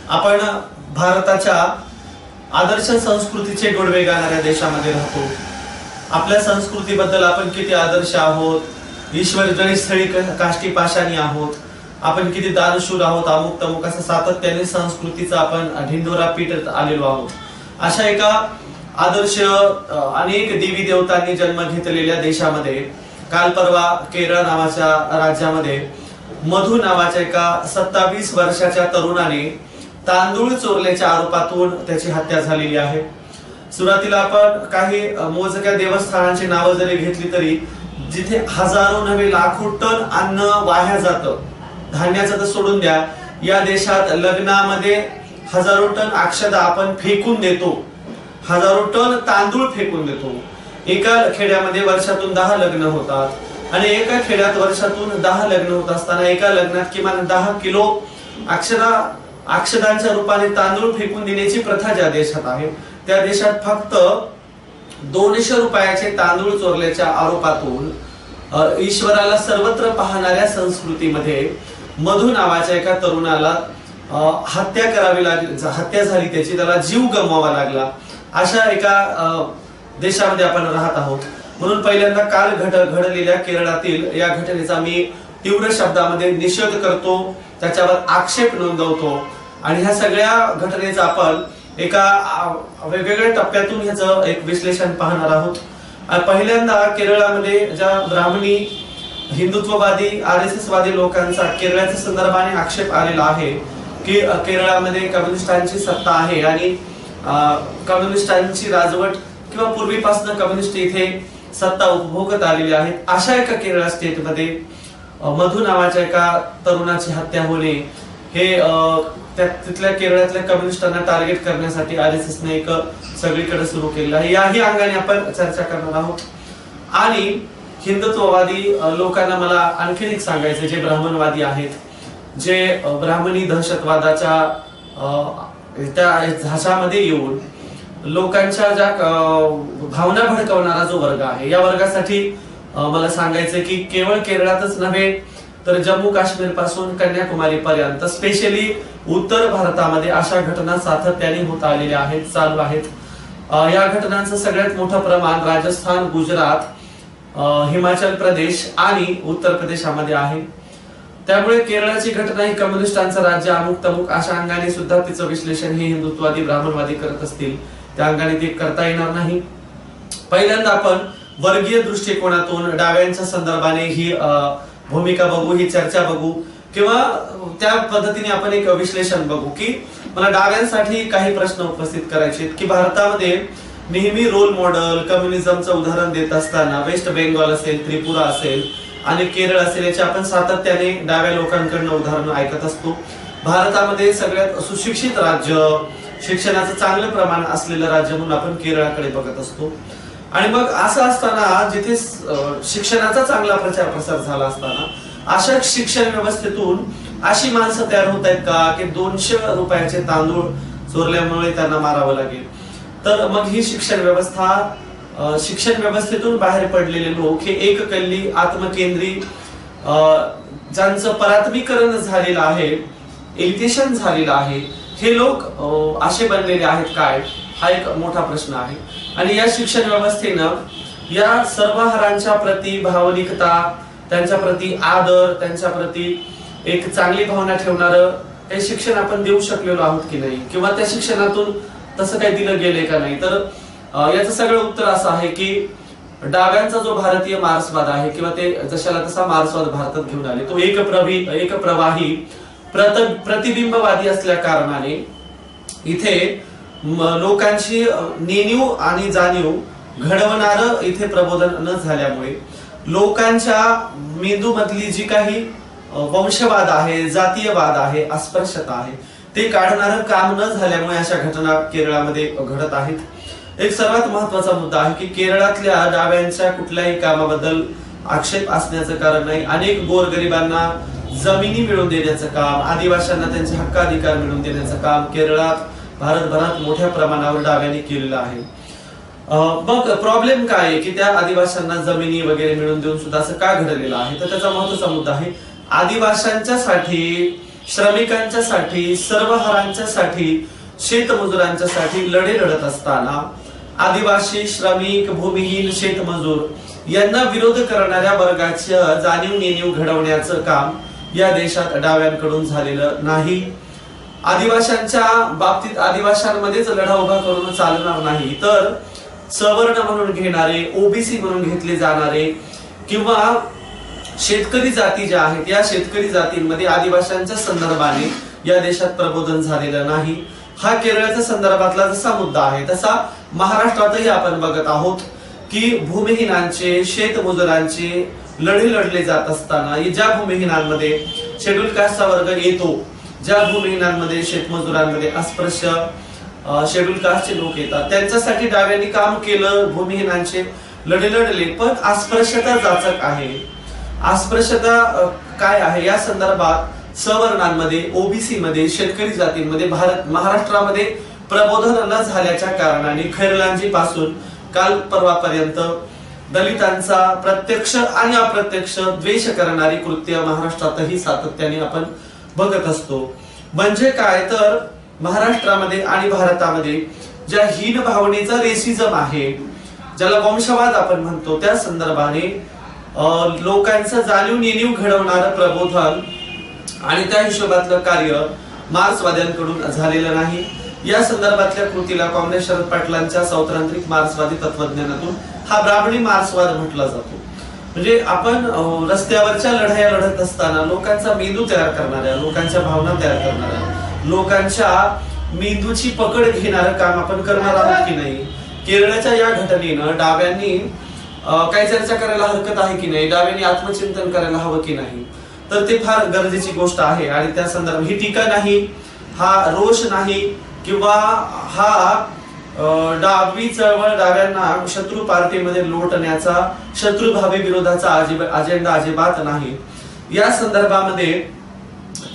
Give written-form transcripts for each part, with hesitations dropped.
आपण भारताच्या आदर्श संस्कृतीचे गोडवे गाणाऱ्या देशामध्ये राहतो। आपल्या संस्कृतीबद्दल आपण किती आदर्श आहोत, ईश्वर जळस्थळी काष्टी पाषाणी आहोत, आपण किती दानशूर आहोत, अमुक तमुक असं सातत्याने संस्कृतीचा आपण ढिंडोरा पीटत आलेलो आहोत। अशा एका आदर्श अनेक देवी देवतांनी जन्म घेतलेल्या देशामध्ये काल परवा केरळ नावाच्या राज्यामध्ये मधु नावाच्या एका 27 वर्षाच्या तरुणाने तांदूळ चोरल्याच्या आरोपातून त्याची हत्या झालेली आहे। सुरुवातीला आपण काही मोजक्या देवस्थानांची नावं जरी घेतली तरी जिथे हजारो नव्हे लाखो टन अन्न वाया जातं, धान्याचं तर सोडून द्या, या देशात लग्नामध्ये हजारो टन अक्षदा आपण फेकून देतो, हजारो टन तांदूळ फेकून देतो। एका खेड्यामध्ये वर्षातून 10 लग्न होतात आणि एका खेड्यात वर्षातून 10 लग्न होत असताना एका लग्नात किमान 10 किलो अक्षदांच्या रूपाने तांदूळ फेकून देण्याची प्रथा ज्या देशात आहे त्या देशात फक्त 200 रुपयाचे तांदूळ चोरल्याच्या आरोपातून ईश्वराला सर्वत्र पाहणाऱ्या संस्कृतीमध्ये मधु नावाच्या एका तरुणाला हत्या करावी लागली, हत्या झाली त्याची, त्याला जीव गमवावा लागला। अशा एका देशामध्ये आपण राहत आहोत। म्हणून पहिल्यांदा काल घडलेल्या केरळातील या घटनेचा मी तीव्र शब्दामध्ये निषेध करतो, त्याच्यावर आक्षेप नोंदवतो आणि ह्या सगळ्या घटनेचा आपण एका वेगवेगळ्या टप्प्यातून ह्याचं एक विश्लेषण पाहणार आहोत। पहिल्यांदा केरळामध्ये ज्या ब्राह्मणी हिंदुत्ववादी RSS वादी लोकांचा केरळाच्या संदर्भाने आक्षेप आलेला आहे की केरळामध्ये कम्युनिस्टांची सत्ता आहे आणि कम्युनिस्टांची राजवट किंवा पूर्वीपासून कम्युनिस्ट इथे सत्ता उपभोगत आलेली आहेत। अशा एका केरळ स्टेटमध्ये मधु नावाच्या एका तरुणाची हत्या होणे हे तिथल्या केरळातल्या कम्युनिस्टांना टार्गेट करण्यासाठी RSS ने एक सगळीकडे सुरू केलेलं आहे। याही अंगाने आपण चर्चा करणार आहोत। आणि हिंदुत्ववादी लोकांना मला आणखी एक सांगायचं, जे ब्राह्मणवादी आहेत, जे ब्राह्मणी दहशतवादाच्या त्या झाशामध्ये येऊन लोकांच्या ज्या भावना भडकवणारा जो वर्ग आहे, या वर्गासाठी मला सांगायचं की केवळ केरळातच नव्हे तर जम्मू काश्मीर पासून कन्याकुमारी पर्यंत स्पेशली उत्तर भारतामध्ये अशा घटना सातत्याने होत आलेल्या आहेत, चालू आहेत। या घटनांचं सगळ्यात मोठं प्रमाण राजस्थान, गुजरात, हिमाचल प्रदेश आणि उत्तर प्रदेशामध्ये आहे। त्यामुळे केरळाची घटना ही कम्युनिस्टांचं राज्य अमुक तमुक अशा अंगाने सुद्धा तिचं विश्लेषण हे हिंदुत्ववादी ब्राह्मणवादी करत असतील, त्या अंगाने ते करता येणार नाही। पहिल्यांदा आपण वर्गीय दृष्टिकोनातून डाव्यांच्या संदर्भाने ही भूमिका बघू, ही चर्चा बघू किंवा त्या पद्धतीने आपण एक विश्लेषण बघू की मला डाव्यांसाठी काही प्रश्न उपस्थित करायचे की भारतामध्ये नेहमी रोल मॉडेल कम्युनिझमचं उदाहरण देत असताना वेस्ट बेंगॉल असेल, त्रिपुरा असेल आणि केरळ असेल याचे आपण सातत्याने डाव्या लोकांकडून उदाहरणं ऐकत असतो। भारतामध्ये सगळ्यात सुशिक्षित राज्य, शिक्षणाचं चांगलं प्रमाण असलेलं राज्य म्हणून आपण केरळाकडे बघत असतो। आणि मग असं असताना जिथे शिक्षणाचा चांगला प्रचार प्रसार झाला असताना अशा शिक्षण व्यवस्थेतून अशी माणसं तयार होत आहेत का की 200 रुपयाचे तांदूळ चोरल्यामुळे त्यांना मारावं लागेल? तर मग ही शिक्षण व्यवस्थेतून बाहेर पडलेले लोक हे एककल्ली, आत्मकेंद्री, ज्यांचं परात्मीकरण झालेलं आहे, एलिटेशन झालेलं आहे, हे लोक असे बनलेले आहेत काय, हा एक मोठा प्रश्न आहे। आणि या शिक्षण व्यवस्थेनं या सर्वहारांच्या प्रती भावनिकता, त्यांच्या प्रती आदर, त्यांच्या प्रती एक चांगली भावना ठेवणारं हे शिक्षण आपण देऊ शकलेलो आहोत की नाही, किंवा त्या शिक्षणातून तसं काही दिलं गेलंय का नाही? तर याचं सगळं उत्तर असं आहे की डाव्यांचा जो भारतीय मार्क्सवाद आहे किंवा ते जशाला तसा मार्क्सवाद भारतात घेऊन आले, तो एकप्रवाही प्रतिबिंबवादी असल्या कारणाने इथे लोकांची नेणीव आणि जाणीव घडवणारं इथे प्रबोधन न झाल्यामुळे लोकांच्या मेंदूमधली जी काही वंशवाद आहे, जातीयवाद आहे, अस्पृश्यता आहे, ते काढणारं काम न झाल्यामुळे अशा घटना केरळामध्ये घडत आहेत। एक सर्वात महत्वाचा मुद्दा आहे की केरळातल्या डाव्यांच्या कुठल्याही कामाबद्दल आक्षेप असण्याचं कारण नाही। अनेक गोरगरिबांना जमिनी मिळवून देण्याचं काम, आदिवासींना त्यांचे हक्काधिकार मिळवून देण्याचं काम केरळात, भारतभरात मोठ्या प्रमाणावर डाव्यांनी केलेलं आहे। मग प्रॉब्लेम काय आहे की त्या आदिवासींना जमिनी वगैरे मिळवून देऊन सुद्धा असं का घडलेलं आहे? तर त्याचा महत्त्वाचा मुद्दा आहे आदिवासींच्यासाठी श्रमिकांच्यासाठी, सर्वहारांच्यासाठी, शेतमजुरांच्यासाठी लढे लढत असताना आदिवासी, श्रमिक, भूमिहीन, शेतमजूर यांना विरोध करणाऱ्या वर्गाच्या जाणीव नेणीव घडवण्याचं काम या देशात डाव्यांकडून झालेलं नाही. आदिवाशांच्या बाबतीत आदिवाशांमध्येच लढा उभा करून चालणार नाही, तर सवर्ण म्हणून घेणारे, ओबीसी म्हणून घेतले जाणारे किंवा शेतकरी जाती ज्या आहेत या शेतकरी जातींमध्ये आदिवाशांच्या संदर्भाने या देशात प्रबोधन झालेलं नाही. हा केरळच्या संदर्भातला जसा मुद्दा आहे तसा महाराष्ट्रातही आपण बघत आहोत की भूमिहीनांचे, शेतमजुरांचे लढे लढले जात असताना ज्या भूमिहीनांमध्ये शेड्यूल कास्टचा वर्ग येतो, ज्या भूमिहीनांमध्ये, शेतमजुरांमध्ये अस्पृश्य शेड्यूल कास्टचे लोक येतात, त्यांच्यासाठी डाव्यांनी काम केलं, भूमिहीनांचे लढे लढले. पण अस्पृश्यता जाचक आहे. अस्पृश्यता काय आहे या संदर्भात सवर्णांमध्ये, ओबीसी मध्ये, शेतकरी जातींमध्ये महाराष्ट्रामध्ये प्रबोधन न झाल्याच्या कारणाने खैरलांजी पासून काल परवापर्यंत दलितांचा प्रत्यक्ष आणि अप्रत्यक्ष द्वेष करणारी कृत्य महाराष्ट्रातही सातत्याने आपण बघत असतो. म्हणजे काय तर महाराष्ट्रामध्ये आणि भारतामध्ये ज्या हीन भावनेचा रेसिझम आहे, ज्याला वंशवाद आपण म्हणतो, त्या संदर्भाने लोकांचं जाणीव नेणीव घडवणारं प्रबोधन आणि त्या हिशोबातलं कार्य मार्क्सवाद्यांकडून झालेलं नाही. या संदर्भातल्या कृतीला काँग्रेस शरद पाटलांच्या सौत्रांत्रिक मार्क्सवादी तत्वज्ञानातून हा ब्राह्मणी मार्क्सवाद म्हटला जातो. म्हणजे आपण रस्त्यावरच्या लढाया लढत असताना लोकांचा मेंदू तयार करणाऱ्या, लोकांच्या भावना तयार करणाऱ्या, लोकांच्या मेंदूची पकड घेणारं काम आपण करणार आहोत की नाही. केरळच्या या घटनेनं डाव्यांनी काही चर्चा करायला हरकत आहे की नाही, डाव्यांनी आत्मचिंतन करायला हवं की नाही, तर ते फार गरजेची गोष्ट आहे. आणि त्या संदर्भात ही टीका नाही, हा रोष नाही किंवा हा डावी चळवळ डाव्यांना शत्रू पार्टीमध्ये लोटण्याचा, शत्रुभावी विरोधाचा अजेंडा अजिबात नाही. या संदर्भामध्ये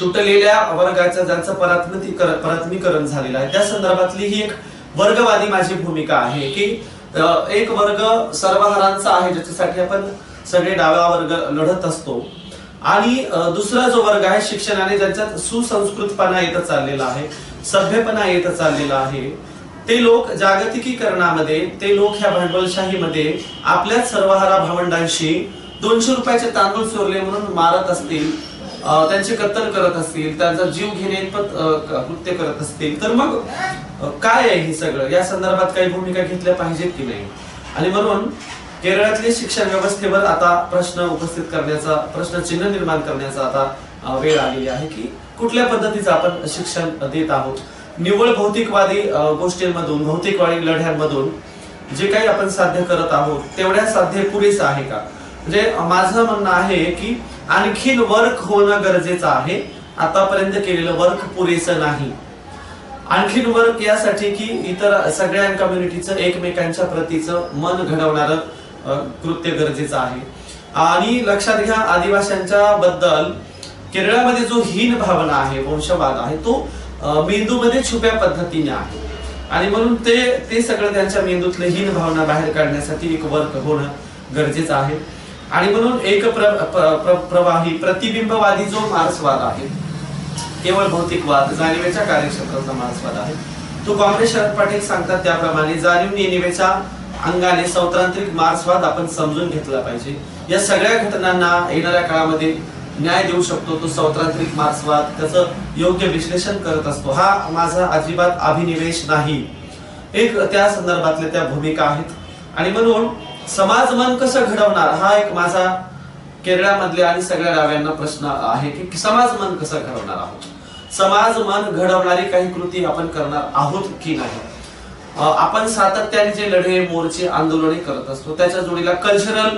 तुटलेल्या वर्गाचं ज्यांचं परत्नीकरण झालेलं आहे त्या संदर्भातली ही एक वर्गवादी माझी भूमिका आहे की एक वर्ग सर्वहारांचा आहे ज्याच्यासाठी आपण सगळे डावा वर्ग लढत असतो, आणि दुसरा जो वर्ग आहे शिक्षणाने ज्यांच्यात सुसंस्कृतपणा येत चाललेला आहे, सभ्यपणा येत चाललेला आहे, ते लोक जागतिकीकरणामध्ये, ते लोक ह्या भांडवलशाहीमध्ये आपल्याच सर्वहारा भावंडांशी 200 रुपयाचे तांदूळ चोरले म्हणून मारत असतील, त्यांची कत्तल करत असतील, त्यांचा जीव घेण्याइतपत कृत्य करत असतील, तर मग काय आहे हे सगळं, या संदर्भात काही भूमिका घेतल्या पाहिजेत की नाही. आणि म्हणून केरळातल्या शिक्षण व्यवस्थेवर आता प्रश्न उपस्थित करण्याचा, प्रश्नचिन्ह निर्माण करण्याचा आता वेळ आलेली आहे की कुठल्या पद्धतीचं आपण शिक्षण देत आहोत. निव्वळ भौतिकवादी गोष्टींमधून, भौतिकवादी लढ्यांमधून जे काही आपण साध्य करत आहोत तेवढ्या साध्य पुरेसं आहे का. म्हणजे माझं म्हणणं आहे की आणखीन वर्क होणं गरजेचं आहे. आतापर्यंत केलेलं वर्क पुरेसं नाही. आणखीन वर्क यासाठी की इतर सगळ्या कम्युनिटीचं एकमेकांच्या प्रतीचं मन घडवणारं कृत्य गरजेचं आहे. आणि लक्षात घ्या, आदिवासींच्या बद्दल केरळामध्ये जो हीन भावना आहे, वंशवाद आहे, तो मेंदूमध्ये छुप्या पद्धतीने आहे. आणि म्हणून ते सगळं त्यांच्या मेंदूतले हीन भावना बाहेर काढण्यासाठी एक वर्क होणं गरजेचं आहे. आणि म्हणून एक प्रवाही प्रतिबिंबवादी जो मार्क्सवाद आहे, केवळ भौतिकवाद, जाणीवेच्या कार्यक्षेत्राचा मार्क्सवाद आहे, तो काँग्रेस शरद पाटील सांगतात त्याप्रमाणे जाणीव नेणीवेच्या अंगाने सौत्रांत्रिक मार्क्सवाद आपण समजून घेतला पाहिजे. या सगळ्या घटनांना येणाऱ्या काळामध्ये न्याय देऊ शकतो तो सौत्रांत्रिक मार्क्सवाद, त्याचं योग्य विश्लेषण करत असतो. हा माझा अजिबात अभिनिवेश नाही. एक त्या संदर्भातल्या त्या भूमिका आहेत. आणि म्हणून समाज मन कसं घडवणार हा एक माझा केरळामधल्या आणि सगळ्या डाव्यांना प्रश्न आहे की समाज मन कसं घडवणार आहोत. समाज मन घडवणारी काही कृती आपण करणार आहोत की नाही. आपण सातत्याने जे लढे, मोर्चे, आंदोलने करत असतो त्याच्या जोडीला कल्चरल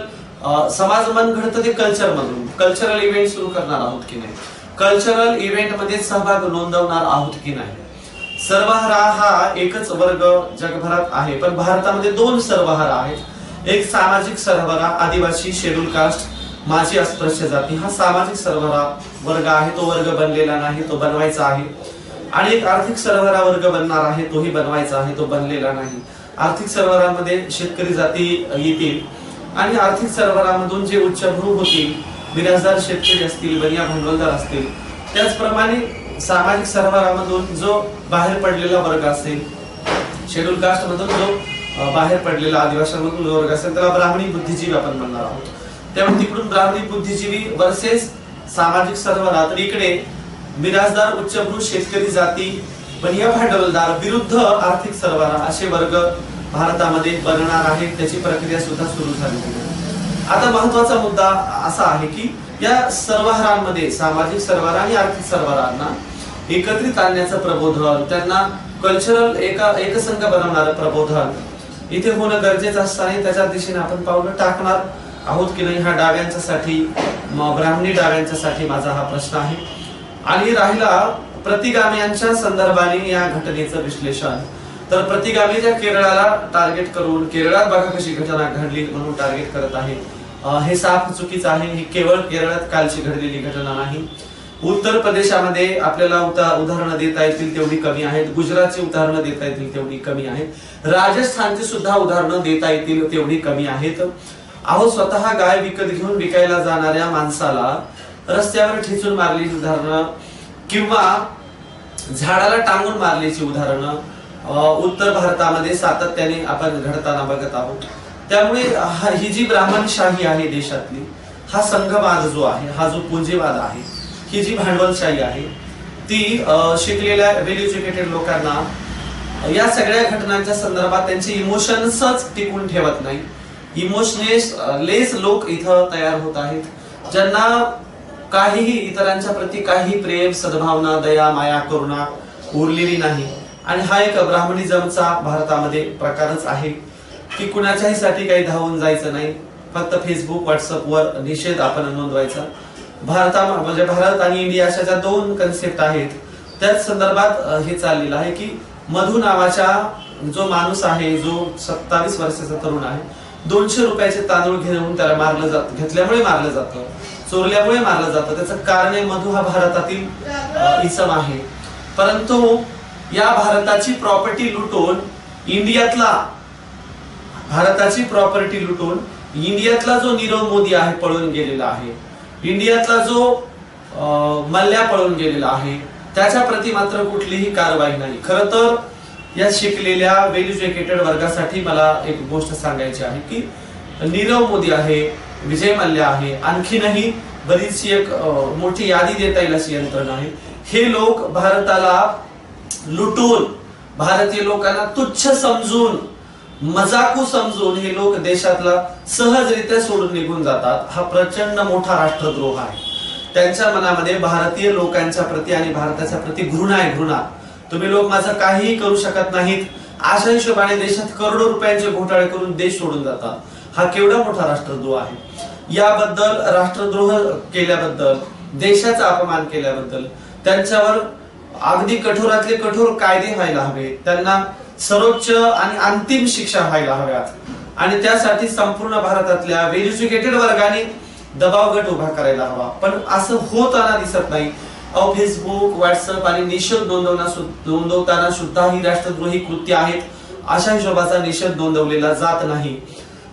समाज मन घडतं ते कल्चर मधून. कल्चरल इव्हेंट सुरू करणार आहोत की नाही, कल्चरल इव्हेंट मध्ये सहभाग नोंदवणार आहोत की नाही. सर्वहारा हा एकच वर्ग जगभरात आहे, पण भारतामध्ये 2 सर्वहारा आहेत. एक सामाजिक सर्वहारा, आदिवासी, शेड्यूल कास्ट, माझी अस्पृश्य जाती, हा सामाजिक सर्वहारा वर्ग आहे, तो वर्ग बनलेला नाही, तो बनवायचा आहे. आणि एक आर्थिक सर्वहारा वर्ग बनणार आहे, तोही बनवायचा आहे, तो बनलेला नाही. आर्थिक सर्वहारामध्ये शेतकरी जाती येतील आणि आर्थिक सर्वहारामधून जे उच्चभ्रू होतील, बिराजदार शेतकरी असतील, बनिया भांडवलदार असतील, त्याचप्रमाणे सामाजिक सरबरामधून जो बाहेर पडलेला वर्ग असेल, शेड्यूल कास्ट मधून जो बाहेर पडलेला आदिवासींमधून जो वर्ग असेल त्याला ब्राह्मणी बुद्धिजीवी आपण म्हणणार आहोत. त्यामुळे तिकडून ब्राह्मणी बुद्धिजीवी वर्सेस सामाजिक सरबराह, तर इकडे मिराजदार, उच्चभ्रू, शेतकरी जाती, बनिया भांडवलदार विरुद्ध आर्थिक सरबराह असे वर्ग भारतामध्ये बनणार आहेत. त्याची प्रक्रिया सुद्धा सुरू झाली आहे. आता महत्वाचा मुद्दा असा आहे की या सरबराहांमध्ये सामाजिक सरबराह आणि आर्थिक सरबराहांना एकत्रित आणण्याचं प्रबोधन, त्यांना कल्चरल एकसंघ बनवणारं प्रबोधन इथे होणं गरजेचं असताना त्याच्या दिशेने आपण पावलं टाकणार आहोत की नाही, हा डाव्यांच्यासाठी, ब्राह्मणी डाव्यांच्यासाठी माझा हा प्रश्न आहे. आणि राहिला प्रतिगाम्यांच्या संदर्भाने या घटनेचं विश्लेषण, तर प्रतिगामी केरळाला टार्गेट करून, केरळात बघा कशी घटना घडली म्हणून टार्गेट करत आहे, हे साफ चुकीचं आहे. ही केवळ केरळात कालची घडलेली घटना नाही. उत्तर प्रदेशामध्ये आपल्याला उदाहरणं देता येतील तेवढी कमी आहेत, गुजरातची उदाहरणं देता येतील तेवढी कमी आहेत, राजस्थानची सुद्धा उदाहरणं देता येतील तेवढी कमी आहेत. अहो, स्वतः गाय विकत घेऊन विकायला जाणाऱ्या माणसाला रस्त्यावर ठेचून मारलेली उदाहरणं किंवा झाडाला टांगून मारल्याची उदाहरणं उत्तर भारतामध्ये सातत्याने आपण घडताना बघत आहोत. त्यामुळे ही जी ब्राह्मणशाही आहे देशातली, हा संघवाद जो आहे, हा जो पुंजीवाद आहे, ही जी भांडवलशाही आहे, ती शिकलेल्या वेल एज्युकेटेड लोकांना या सगळ्या घटनांच्या संदर्भात त्यांचे इमोशन्सच टिकून ठेवत नाही. इमोशनलेस लोक इथं तयार होत आहेत, ज्यांना काहीही इतरांच्या प्रती काही प्रेम, सद्भावना, दया, माया, करुणा उरलेली नाही. आणि हा एक ब्राह्मणिझमचा भारतामध्ये प्रकारच आहे की कुणाच्याही साठी काही धावून जायचं नाही, फक्त फेसबुक, व्हॉट्सअपवर निषेध आपण नोंदवायचा. म्हणजे भारत आणि इंडिया अशा ज्या दोन कन्सेप्ट आहेत त्याच संदर्भात हे चाललेलं आहे की मधू नावाचा जो माणूस आहे, जो 27 वर्षाचा तरुण आहे, 200 रुपयाचे तांदूळ घेऊन त्याला मारलं जातं, घेतल्यामुळे मारलं जातं, चोरल्यामुळे मारलं जातं. त्याचं कारण आहे मधू हा भारतातील इसम आहे. परंतु या भारताची प्रॉपर्टी लुटून इंडियातला जो नीरव मोदी आहे पळून गेलेला आहे, इंडियातला जो मल्ल्या पळून गेलेला आहे, त्याच्या प्रती मात्र कुठलीही कारवाई नाही. खरं तर या शिकलेल्या वेल एज्युकेटेड वर्गासाठी मला एक गोष्ट सांगायची आहे की नीरव मोदी आहे, विजय मल्ल्या आहे, आणखीनही बरीचशी एक मोठी यादी देता येईल अशी यंत्रणा आहे. हे लोक भारताला लुटून, भारतीय लोकांना तुच्छ समजून, मजाकू समजून हे लोक देशातला सहजरित्या सोडून निघून जातात. हा प्रचंड मोठा राष्ट्रद्रोह आहे. त्यांच्या मनामध्ये भारतीय लोकांच्या प्रती आणि भारताच्या प्रती घृणा आहे, घृणा. तुम्ही लोक माझं काहीही करू शकत नाहीत अशा हिशोबाने देशात करोडो रुपयांचे घोटाळे करून देश सोडून जातात. हा केवढा मोठा राष्ट्रद्रोह आहे. याबद्दल, राष्ट्रद्रोह केल्याबद्दल, देशाचा अपमान केल्याबद्दल त्यांच्यावर अगदी कठोरातले कठोर कायदे व्हायला हवे, त्यांना सर्वोच्च आणि अंतिम शिक्षा व्हायला हव्यात. आणि त्यासाठी संपूर्ण भारतातल्या वेल एज्युकेटेड वर्गाने दबाव गट उभा करायला हवा. पण असं होताना दिसत नाही. फेसबुक, व्हॉट्सअप आणि निषेध नोंदवताना सुद्धा ही राष्ट्रद्रोही कृत्य आहेत अशा हिशोबाचा निषेध नोंदवलेला जात नाही.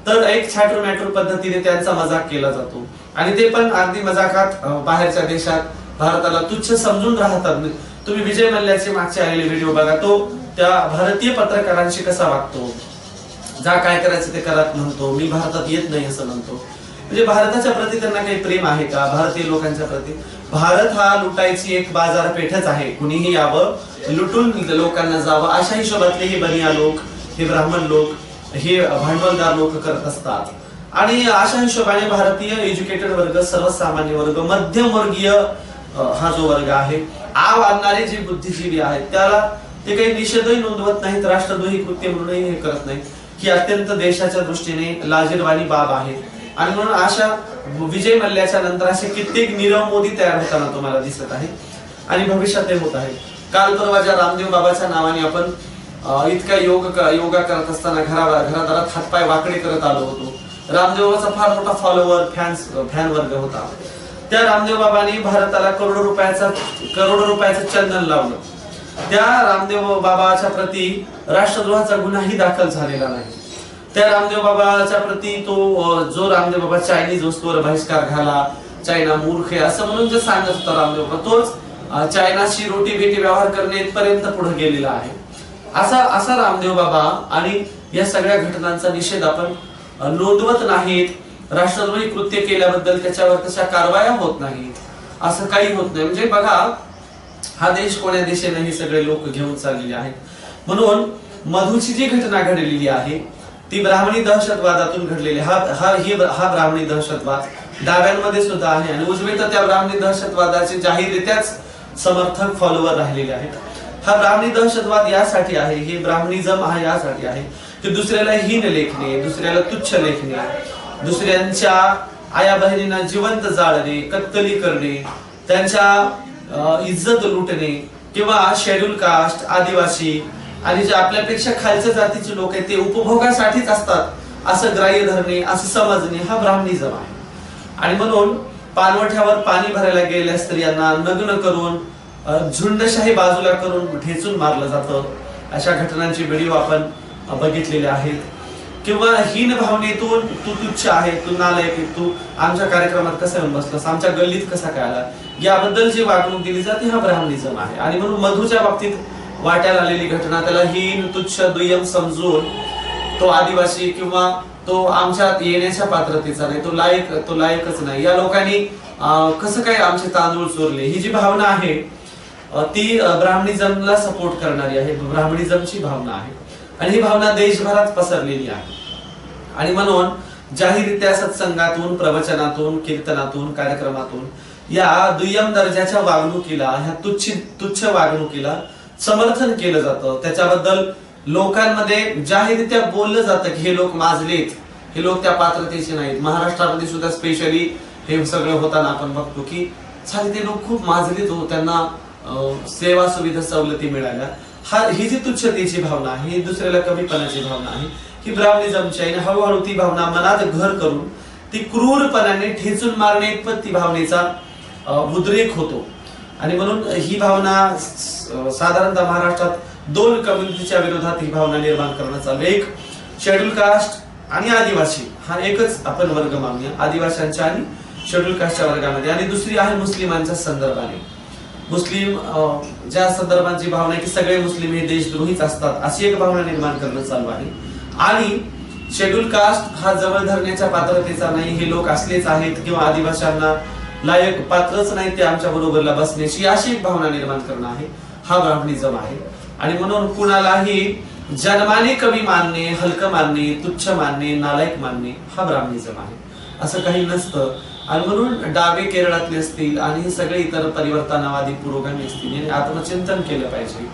तर एक छाटूर मॅटूर पद्धतीने त्यांचा मजाक केला जातो आणि ते पण अगदी मजाकात बाहेरच्या देशात भारताला तुच्छ समजून राहतात. तुम्ही विजय मल्ल्याचे मागचे आलेले व्हिडिओ बघा, तो त्या भारतीय पत्रकारांशी कसा वागतो, जा काय करायचं ते करत म्हणतो, मी भारतात येत नाही असं म्हणतो. म्हणजे भारताच्या प्रती त्यांना काही प्रेम आहे का? भारतीय लोकांच्या प्रती भारत हा लुटायची एक बाजारपेठच आहे. कुणीही यावं, लुटून लोकांना जावं अशा हिशोबातले हे बनिया लोक, हे ब्राह्मण लोक, हे भांडवलदार लोक करत असतात. आणि अशा हिशोबाने भारतीय एज्युकेटेड वर्ग, सर्वसामान्य वर्ग, मध्यमवर्गीय हा जो वर्ग आहे, आव आणणारे जे बुद्धिजीवी आहेत, त्याला ते काही निषेधही नोंदवत नाहीत, राष्ट्रद्रोही कृत्य म्हणूनही हे करत नाहीत. ही अत्यंत देशाच्या दृष्टीने लाजिरवाणी बाब आहे. आणि म्हणून अशा विजय मल्ल्याच्या नंतर असे कित्येक नीरव मोदी तयार होताना तुम्हाला दिसत आहे आणि भविष्यात ते होत आहे. काल परवा ज्या रामदेव बाबाच्या नावाने आपण इतका योगा करत असताना घरादारात हातपाय वाकडे करत आलो होतो. रामदेव बाबाचा फार मोठा फॉलोवर, फॅन वर्ग होता. त्या रामदेव बाबांनी भारताला करोडो रुपयाचं चंदन लावलं. त्या रामदेव बाबाच्या प्रती राष्ट्रद्रोहाचा गुन्हाही दाखल झालेला नाही. त्या रामदेव बाबाच्या प्रती जो रामदेव बाबा चायनीज वस्तूवर बहिष्कार घाला, चायना मूर्ख आहे असं म्हणून जे सांगत होता रामदेव बाबा, तोच चायनाशी रोटी बेटी व्यवहार करणे इथपर्यंत पुढे गेलेला आहे. असा रामदेव बाबा आणि या सगळ्या घटनांचा निषेध आपण नोंदवत नाहीत. राष्ट्रद्रोही कृत्य केल्याबद्दल त्याच्यावर तशा कारवाया होत नाहीत, असं काही होत नाही. म्हणजे बघा, हा देश कोण्या दिशेने हे सगळे लोक घेऊन चाललेले आहेत. म्हणून मधूची जी घटना घडलेली आहे ती ब्राह्मणी दहशतवादातून घडलेली. हा ब्राह्मणी दहशतवाद डाव्यांमध्ये सुद्धा आहे आणि उजवे तर त्या ब्राह्मणी दहशतवादाचे जाहीररित्याच समर्थक फॉलोवर राहिलेले आहेत. हा ब्राह्मणी दहशतवाद यासाठी आहे, हे ब्राह्मणिझम हा यासाठी आहे की दुसऱ्याला हीन लेखणे, दुसऱ्याला तुच्छ लेखणे, दुसऱ्यांच्या आया बहिणींना जिवंत जाळणे, कत्तली करणे, त्यांच्या इज्जत लुटणे किंवा शेड्यूल कास्ट, आदिवासी आणि जे आपल्यापेक्षा खालच्या जातीचे लोक आहेत ते उपभोगासाठीच असतात असं ग्राह्य धरणे, असं समजणे हा ब्राह्मणिझम आहे. आणि म्हणून पाणवठ्यावर पाणी भरायला गेलेल्या स्त्रियांना नग्न करून झुंडशाही बाजूला करून ठेचून मारलं जातं. अशा घटनांचे व्हिडिओ आपण बघितलेले आहेत. किंवा हीन भावनेतून तू तुच्छ आहे, तू नालायक, तू आमच्या कार्यक्रमात कसा येऊन बसलास, आमच्या गल्लीत कसा काय आला, याबद्दल जी वागणूक दिली जाते हा ब्राह्मणिझम आहे. आणि म्हणून मधूच्या बाबतीत वाट्याला आलेली घटना त्याला हीन तुच्छ दुय्यम समजून तो आदिवासी किंवा तो आमच्यात येण्याच्या पात्रतेचा नाही, तो लायकच नाही, या लोकांनी कसं काय आमचे तांदूळ चोरले, ही जी भावना आहे ती ब्राह्मणिझमला सपोर्ट करणारी आहे, ब्राह्मणिझमची भावना आहे. आणि ही भावना देशभरात पसरलेली आहे. आणि म्हणून जाहीररित्या सत्संगातून, प्रवचनातून, कीर्तनातून, कार्यक्रमातून या दुय्यम दर्जाच्या वागणुकीला, ह्या तुच्छ वागणुकीला समर्थन केलं जातं. त्याच्याबद्दल लोकांमध्ये जाहीररित्या बोललं जातं की हे लोक माजलेत, हे लोक त्या पात्रतेचे नाहीत. महाराष्ट्रामध्ये सुद्धा स्पेशली हे सगळं होताना आपण बघतो की ते लोक खूप माजलेत हो, त्यांना सेवा सुविधा सवलती मिळाल्या. ही जी तुच्छतेची भावना आहे, ही दुसऱ्याला कमीपणाची भावना आहे, ही ब्राह्मणिझमची आहे. हळूहळू ती भावना मनात घर करून ती क्रूरपणाने ठेचून मारणे इतपत ती भावनेचा उद्रेक होतो. आणि म्हणून ही भावना साधारणतः महाराष्ट्रात दोन कम्युनिटीच्या विरोधात ही भावना निर्माण करणं चालू. एक शेड्यूल कास्ट आणि आदिवासी हा एकच आपण वर्ग मानूया, आदिवासींच्या आणि शेड्यूल कास्टच्या वर्गामध्ये. आणि दुसरी आहे मुस्लिमांच्या संदर्भाने, मुस्लिम ज्या संदर्भांची भावना आहे की सगळे मुस्लिम हे देशद्रोहीच असतात अशी एक भावना निर्माण करणं चालू आहे. आणि शेड्यूल कास्ट हा जवळ धरण्याच्या पात्रतेचा नाही, हे लोक असलेच आहेत किंवा आदिवासींना लायक पात्रच नाही ते आमच्या बरोबरला बसण्याची अशी एक भावना निर्माण करणं आहे, हा ब्राह्मणिझम आहे. आणि म्हणून कुणालाही जन्माने कमी मानणे, हलकं मानणे, तुच्छ मानणे, नालायक मानणे हा ब्राह्मणिझम आहे. असं काही नसतं. आणि म्हणून डावे केरळातले असतील आणि सगळे इतर परिवर्तनवादी पुरोगामी असतील यांनी आत्मचिंतन केलं पाहिजे,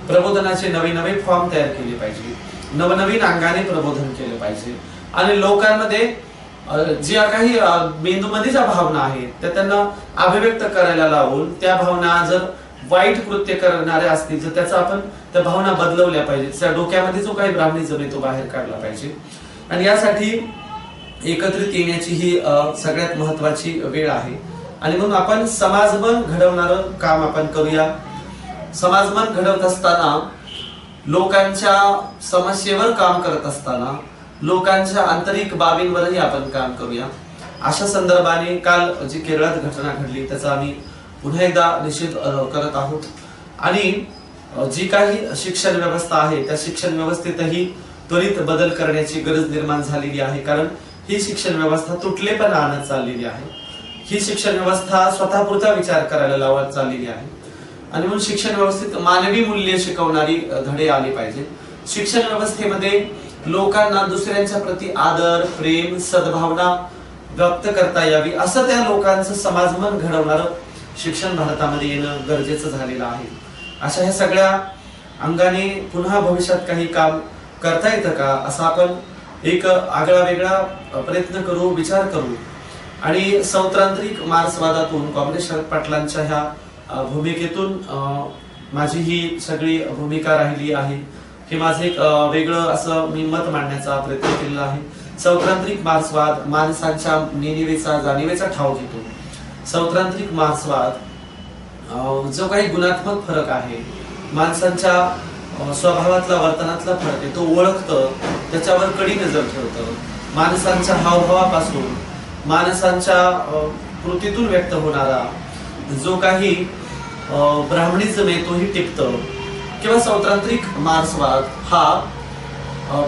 प्रबोधनाचे नवे नवे फॉर्म तयार केले पाहिजे, नवनवीन अंगाने प्रबोधन केलं पाहिजे. आणि लोकांमध्ये ज्या काही मेंदूमध्ये ज्या भावना आहेत त्या त्यांना अभिव्यक्त करायला लावून त्या भावना जर वाईट कृत्य करणारे असतील तर त्याचा आपण त्या भावना बदलवल्या पाहिजे. त्या डोक्यामध्ये जो काही ब्राह्मणिझम आहे तो बाहेर काढला पाहिजे. आणि यासाठी एकत्रित येण्याची ही सगळ्यात महत्वाची वेळ आहे. आणि म्हणून आपण समाजमन घडवणारं काम आपण करूया. समाजमन घडवत असताना, लोकांच्या समस्येवर काम करत असताना, लोकांच्या आंतरिक बाबींवरही आपण काम करूया. अशा संदर्भाने काल जी केरळात घटना घडली त्याचा आम्ही पुन्हा एकदा निषेध करत आहोत. आणि जी काही शिक्षण व्यवस्था आहे त्या शिक्षण व्यवस्थेतही त्वरित बदल करण्याची गरज निर्माण झालेली आहे. कारण ही शिक्षण व्यवस्था तुटलेपणा आणत चाललेली आहे. ही शिक्षण व्यवस्था स्वतःपुरता विचार करायला लावत चाललेली आहे. आणि म्हणून शिक्षण व्यवस्थेत मानवी मूल्य शिकवणारी धडे आले पाहिजे. शिक्षण व्यवस्थेमध्ये लोकांना दुसऱ्यांच्या प्रती आदर, प्रेम, सद्भावना व्यक्त करता यावी असं त्या लोकांचं समाजमन घडवणारं शिक्षण भारतामध्ये येणं गरजेचं झालेलं आहे. अशा ह्या सगळ्या अंगाने पुन्हा भविष्यात काही काम करता येतं का असं आपण एक आगळा वेगळा प्रयत्न करू, विचार करू. आणि सौत्रांत्रिक मार्क्सवादातून काँग्रेस शरद पाटलांच्या ह्या भूमिकेतून माझी ही सगळी भूमिका राहिली आहे की माझं एक वेगळं असं मी मत मांडण्याचा प्रयत्न केलेला आहे. सौत्रांत्रिक मार्क्सवाद माणसांच्या नेणिवेचा जाणीवेचा ठाव घेतो. सौत्रांत्रिक मार्क्सवाद जो काही गुणात्मक फरक आहे, माणसांच्या स्वभावातला, वर्तनातला फरक आहे तो ओळखतं, त्याच्यावर कडी नजर ठेवतं. माणसांच्या हावभावापासून, माणसांच्या कृतीतून व्यक्त होणारा जो काही ब्राह्मणिझम आहे तोही टिकतो, किंवा सौत्रांत्रिक मार्क्सवाद हा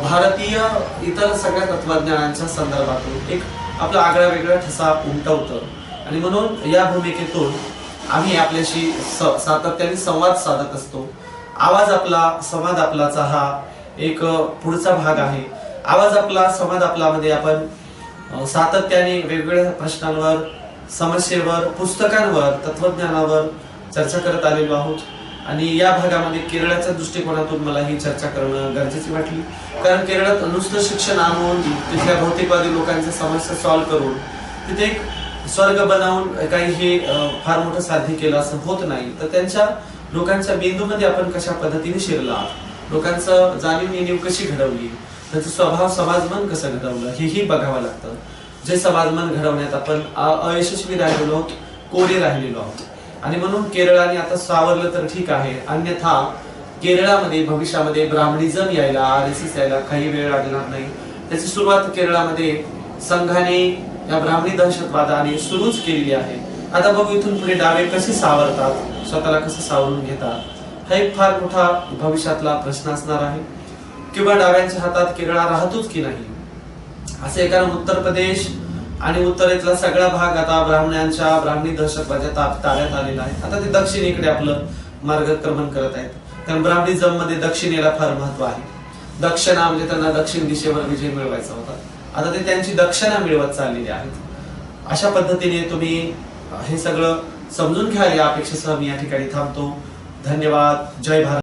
भारतीय इतर सगळ्या तत्वज्ञानांच्या संदर्भातून एक आपला आगळा वेगळा ठसा उमटवतं. आणि म्हणून या भूमिकेतून आम्ही आपल्याशी सातत्याने संवाद साधत असतो. आवाज आपला संवाद आपलाचा हा एक पुढचा भाग आहे. आवाज आपला संवाद आपला मध्ये आपण सातत्याने वेगवेगळ्या प्रश्नांवर, समस्येवर, पुस्तकांवर, तत्वज्ञानावर चर्चा करत आलेलो आहोत. आणि या भागामध्ये केरळाच्या दृष्टिकोनातून मला ही चर्चा करणं गरजेची वाटली, कारण केरळात नुसतं शिक्षण आणून तिथल्या भौतिकवादी लोकांच्या समस्या सॉल्व्ह करून तिथे एक स्वर्ग बनवून काही हे फार मोठं साध्य केलं असं होत नाही. तर त्यांच्या लोकांच्या मेंदूमध्ये आपण कशा पद्धतीने शिरला, लोकांचं जाणीव नेणीव कशी घडवली, त्यांचं स्वभाव समाजमन कसं घडवलं हेही बघावं लागतं. जे समाजमन घडवण्यात आपण अयशस्वी राहिलेलो आहोत, कोडे राहिलेलो आहोत. आणि म्हणून केरळाने आता सावरलं तर ठीक आहे, अन्यथा केरळामध्ये भविष्यामध्ये ब्राह्मणिझम यायला, RSS यायला काही वेळ लागणार नाही. त्याची सुरुवात केरळामध्ये संघाने या ब्राह्मणी दहशतवादाने सुरूच केलेली आहे. आता बघू इथून पुढे डावे कसे सावरतात, स्वतःला कसं सावरून घेतात, हा एक फार मोठा भविष्यातला प्रश्न असणार आहे. किंवा डाव्यांच्या हातात केरळ राहतोच की नाही असे, कारण उत्तर प्रदेश आणि उत्तरेतला सगळा भाग आता ब्राह्मणांच्या ब्राह्मणी दहशतवादाच्या ताब्यात आलेला आहे. आता ते दक्षिणेकडे आपलं मार्गक्रमण करत आहेत, कारण ब्राह्मणिझम मध्ये दक्षिणेला फार महत्व आहे. दक्षिणा म्हणजे त्यांना दक्षिण दिशेवर विजय मिळवायचा होता, आता ते त्यांची दक्षिणा मिळवत चाललेली आहेत. अशा पद्धतीने तुम्ही हे सगळं समजून घ्याल या अपेक्षेसह मी या ठिकाणी थांबतो. धन्यवाद. जय भारत.